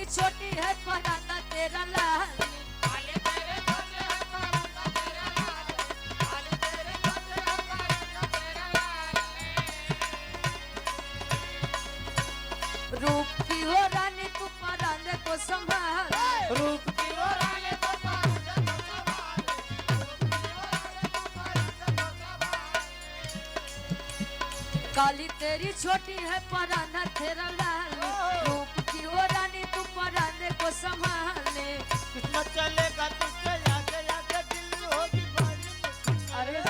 तेरी छोटी है परांदा तेरा लाल रूप की हो रानी तू परांदे को संभाल रूप की हो रानी तो परांदे को संभाल काली तेरी छोटी है परांदा तेरा लाल रूप की हो रानी तू परांदे को संभाले न चलेगा तुझसे आगे आगे दिल होगी बड़ी अरे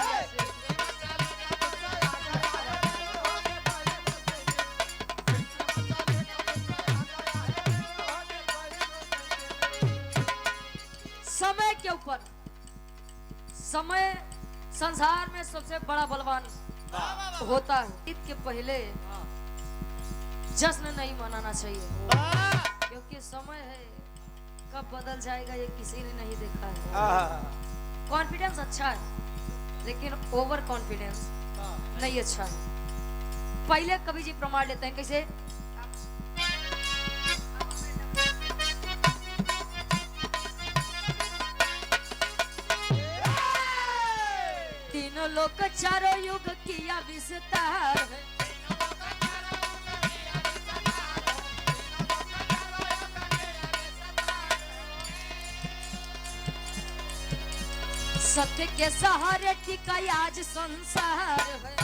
समय के ऊपर समय संसार में सबसे बड़ा बलवान होता है। ईद के पहले जश्न नहीं मनाना चाहिए क्योंकि समय है कब बदल जाएगा ये किसी ने नहीं देखा है। कॉन्फिडेंस अच्छा है लेकिन ओवर कॉन्फिडेंस नहीं अच्छा है। पहले कवि जी प्रमाण लेते हैं कैसे तीनों लोक चारों युग किया विस्तार सत्य के सहारे टिका आज संसार है।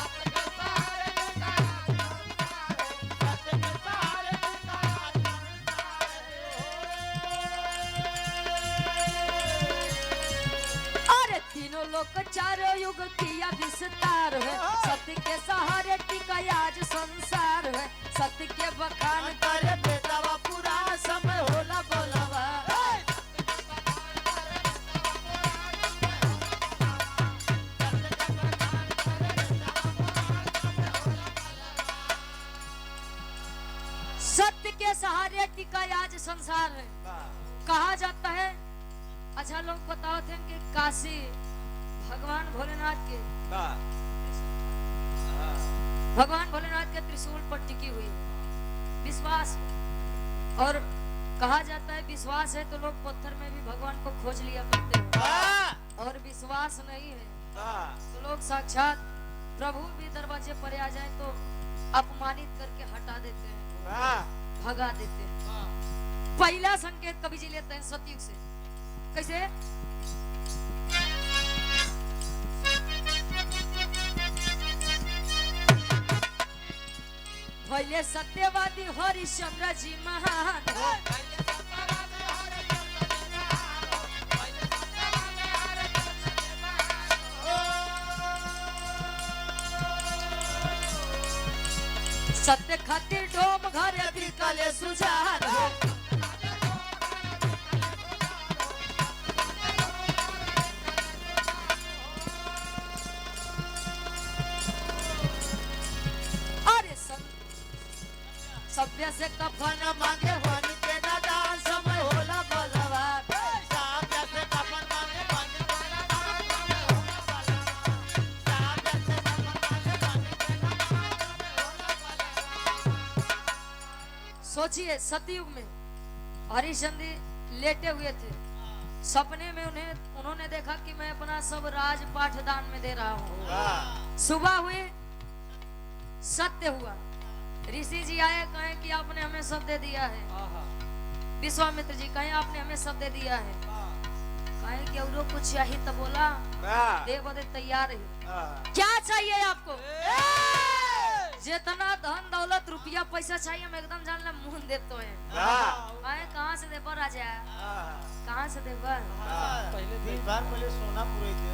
अरे तीनों लोग चारों युग किया विस्तार है सत्य के सहारे टिका आज संसार है। सत्य के बखान करे बेटावा पुराना समय होला बोलवा सत्य के सहारे टिका आज संसार है। कहा जाता है अच्छा लोग बताओ थे कि काशी भगवान भोलेनाथ के त्रिशूल पर टिकी हुई विश्वास और कहा जाता है विश्वास है तो लोग पत्थर में भी भगवान को खोज लिया करते हैं और विश्वास नहीं है तो लोग साक्षात प्रभु भी दरवाजे पर आ जाए तो अपमानित करके हटा देते हैं भगा देते हैं। पहला संकेत कवि जी लेते हैं सतयुग से कैसे पहले सत्यवादी हरिश्चंद्र जी महान सत्य खातिर डोम घरे बिकले सुजान सभ्य से कफन मांगे होनी के दान समय होला बलवा सभ्य से कफन मांगे होनी के दान समय होला बलवा सभ्य से कफन मांगे होनी के दान समय होला बलवा। सोचिए सतयुग में हरिश्चंद्र लेटे हुए थे सपने में उन्होंने देखा कि मैं अपना सब राजपाठ दान में दे रहा हूँ। सुबह हुई सत्य हुआ ऋषि जी आए कहे कि आपने हमें सब दे दिया है। विश्वामित्र जी कहे आपने हमें सब दे दिया है। कहे कि और कुछ चाहिए तो बोला दे बदे तैयार है। क्या चाहिए आपको जितना धन दौलत रुपया पैसा चाहिए हम एकदम जान ले मुंह देते हैं। कहे कहाँ से दे पर राजा कहाँ से दे पर पहले 3 बार पहले सोना पूरे थे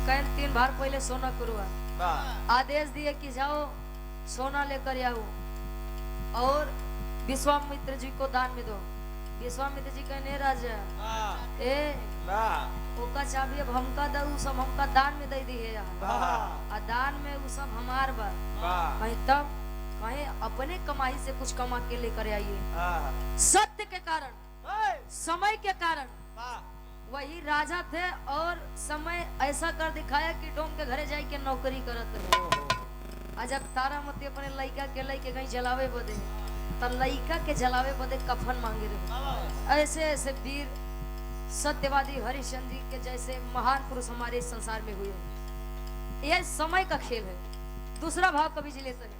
कहे 3 बार पहले सोना पुरवा आदेश दिए कि जाओ सोना लेकर आओ और विश्वामित्र जी को दान में दो। विश्वामित्र जी कहने राजा ए ओका चाबी अब हमका दऊ सब हमका दान में दे दी है आ दान में वो सब हमार बा कहीं तब कहीं अपने कमाई से कुछ कमा के लेकर आइए। सत्य के कारण समय के कारण वही राजा थे और समय ऐसा कर दिखाया कि डोम के घरे जाए के नौकरी करत रहे। आज अब तारामती अपने लड़का के लेके कहीं जलावे बदे त लइका के जलावे बदे कफन मांगे रहे। ऐसे ऐसे वीर सत्यवादी हरिश्चंद्र जी के जैसे महान पुरुष हमारे इस संसार में हुए। यह समय का खेल है। दूसरा भाव कवि जी लेते हैं।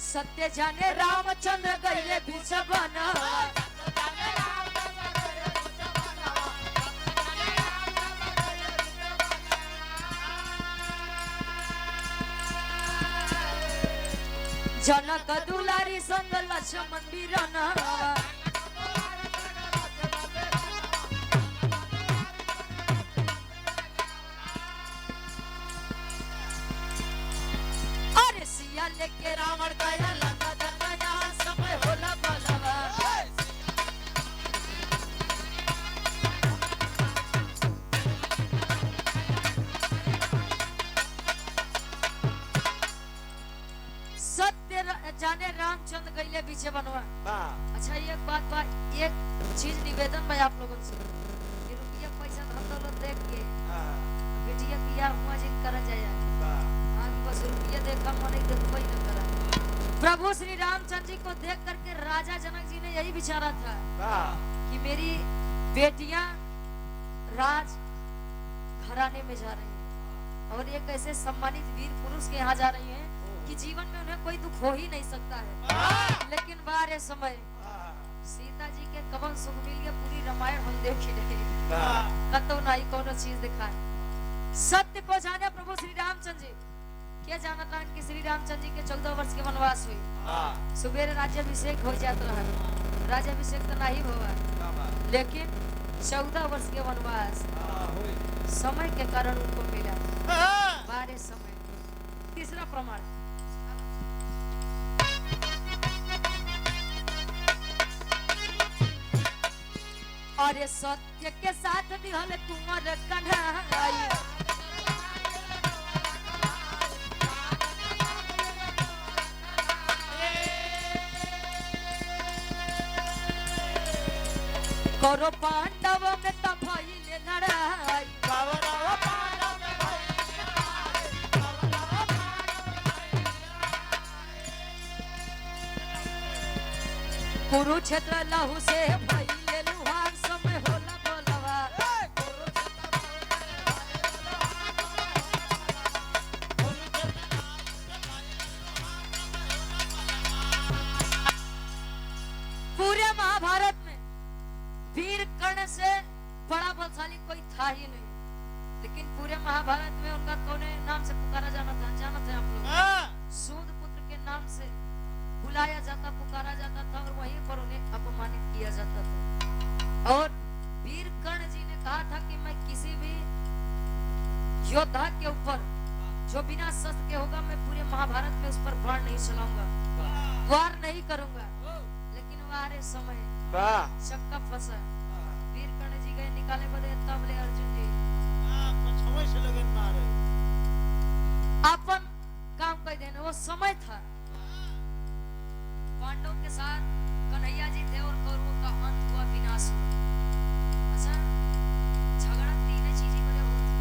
सत्य जाने रामचंद्र गईले बीच बना, जनक दुलारी संग लक्ष्मण बीरना, अरे सिया लेके रावण गया लंका दंगया, समय होला बलवा। सत्य जाने रामचंद्र गईले पीछे बनवा। अच्छा एक बात बा, एक चीज निवेदन भाई आप लोगों से, कि रुपया पैसा धन दौलत देख के बेटिया बियाह हुआ जिन कर जाए, बस रुपया देखा मन एक देखो ही न करा। प्रभु श्री रामचंद्र जी को देख करके राजा जनक जी ने यही विचारा था कि मेरी बेटियां राज घराने में जा रही हैं और एक ऐसे सम्मानित वीर पुरुष के यहाँ जा रही हैं कि जीवन में उन्हें कोई दुख हो ही नहीं सकता है। लेकिन बारे समय सीता जी के कवन सुख मिल गया, पूरी रामायण हम देखी नहीं, कतो नहीं कोनो चीज दिखाए। सत्य को जाने प्रभु श्री रामचंद्र जी, क्या जाना था कि श्री रामचंद्र जी के 14 वर्ष के वनवास हुई। सुबेरे राज्याभिषेक हो जाता है, राज्याभिषेक तो नहीं हुआ, लेकिन 14 वर्ष के वनवास समय के कारण उनको मिला। बारे समय तीसरा प्रमाण, और ये सत्य के साथ निहल कुंवर कन्हैया, करो पांडव में तफाइल लड़ाई, कुरुक्षेत्र लहू से भइले लुहार, समय होला बोलवा। पूरे महाभारत में वीर कर्ण से बड़ा बलशाली कोई था ही नहीं, लेकिन पूरे महाभारत में उनका कौन नाम से पुकारा जाना था, जानते हैं आप लोग? सूद पुत्र के नाम से बुलाया जाता, पुकारा जाता था और वहीं पर उन्हें अपमानित किया जाता था। और वीर कर्ण जी ने कहा था कि मैं किसी भी योद्धा के ऊपर जो बिना शस्त्र के होगा, मैं पूरे महाभारत में उस पर बाण नहीं चलाऊंगा, वार नहीं करूंगा। लेकिन वारे समय चक्का फंसा, वीर कर्ण जी गए निकाले बदे, तब ले अर्जुन जी अपन काम कर देने। वो समय था, पांडव के साथ कन्हैया जी थे और कौरवों का अंत हुआ, विनाश हुआ। अच्छा, झगड़ा तीन चीजें बड़े होते,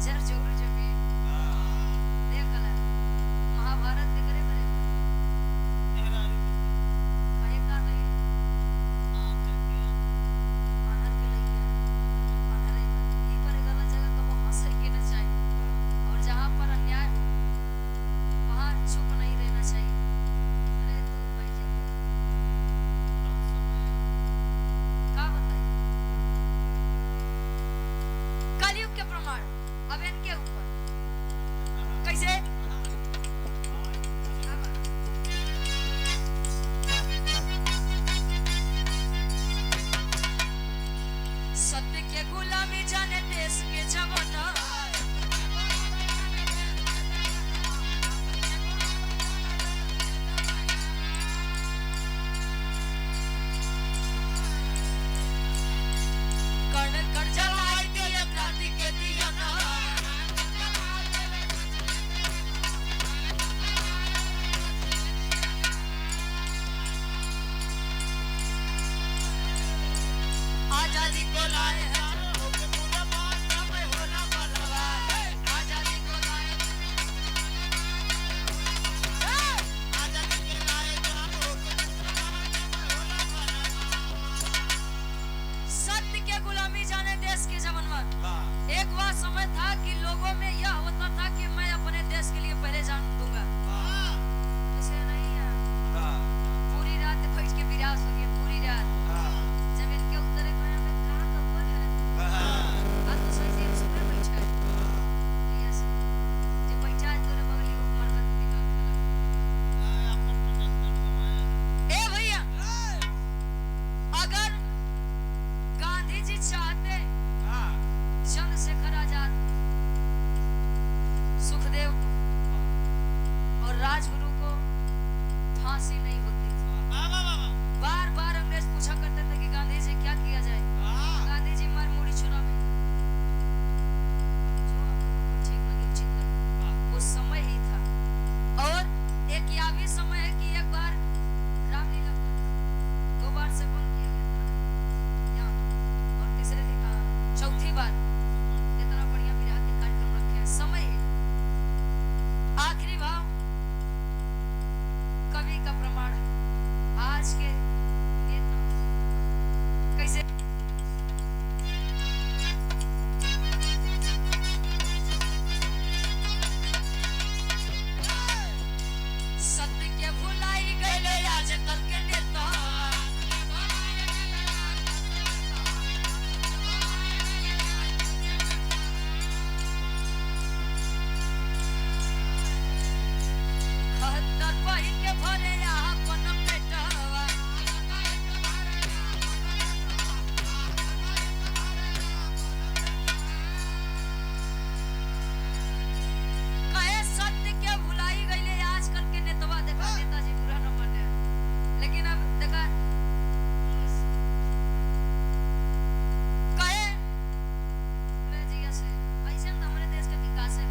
जर जोर जमीन देख ले महाभारत के करे बड़े कहे का नहीं आनर के लइका आनर ही पर गलत जगह कबो हंसे के न चाहिए, और जहां पर अन्याय हो वहां चुप नहीं रहना चाहिए। कलयुग के प्रमाण अब इनके ऊपर कैसे सत्य के गुलामी जाने देश के जवाना, कर्ण कर जलाई दिए क्रांति के दिया ना, देश के जमाना हाँ एक वह समय था कि लोगों में यह होता था कि मैं अपने देश के लिए पहले जान दूंगा। हाँ ऐसे नहीं है। हाँ पूरी रात बैठ के विरास हो गया पूरी रात। हाँ जब इनके उत्तरे में कहा तो ऊपर है बात तो सही से सुबह बैठा है। यस जो बैठा है तोरे बगली को मरकत निकाल ए भैया अगर गांधी जी चाहते चंद्रशेखर आजाद सुखदेव को और राजगुरु को फांसी नहीं होती। बार बार अंग्रेज पूछा करते थे कि गांधी जी क्या किया जाए। गांधी जी मार मुड़ी छुरा में जो आपको ठीक लगे उचित लगे वो समय ही था। और एक यह भी समय है कि एक बार रामलीला को 2 बार से बंद किया गया था यहाँ और तीसरे दिन चौथी बार इतना बढ़िया विराह के कार्यक्रम रखे हैं। समय ही आखिरी भाव कवि का प्रमाण है। आज के नेता कैसे सत्य के भुलाई गए आज कल के नेता खहत्तर पहिन के भरे अपन पेटवा कहे सत्य के भुलाई गईले आजकल के नेतवा। देखा नेताजी बुरा न माने लेकिन अब देखा कहे ले जी ऐसे ऐसे में हमारे देश के विकास है।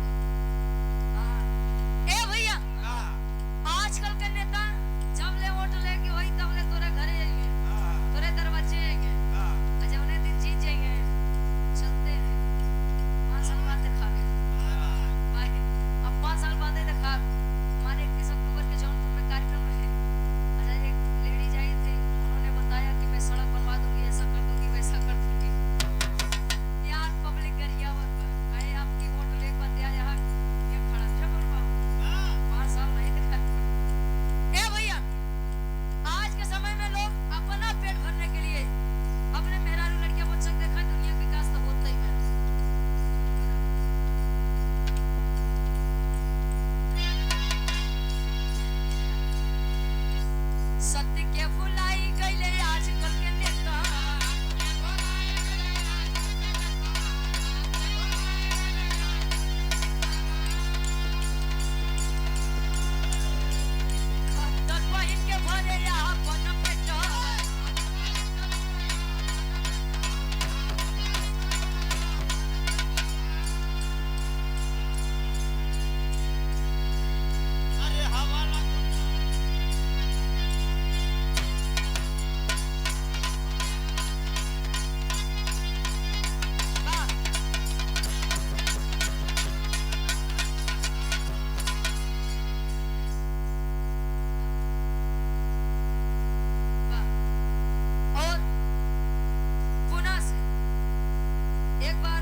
हाँ ए भैया आजकल के नेता जब ले वोट लेके वही तब ले तोरे घरे आएंगे तोरे दरवाजे आएंगे और जब उन्हें दिन जीत जाएंगे चलते हैं 5 साल बाद देखा भाई अब 5 साल बाद ही देखा हमारे 31 अक्टूबर के जौनपुर में कार्यक्रम रहे। अच्छा एक लेडीज आई थी उन्होंने बताया कि मैं सड़क बनवा दूंगी ऐसा कर दूंगी वैसा कर दूंगी। यार पब्लिक गरियावत पर आए आपकी वोट ले बंद यहाँ ये खड़ा क्या बनवा 5 साल नहीं देखा। ए भैया आज के समय में लोग अपना पेट भरने के लिए अपने मेहरारू लड़कियां बच्चा देखा दुनिया विकास तो होता ही है। सत्य के भुलाई गईले आजकल के नेता खत्तर पहिन के भरे अपन पेटवा अरे हवाला वाह वाह और पुनः से एक बार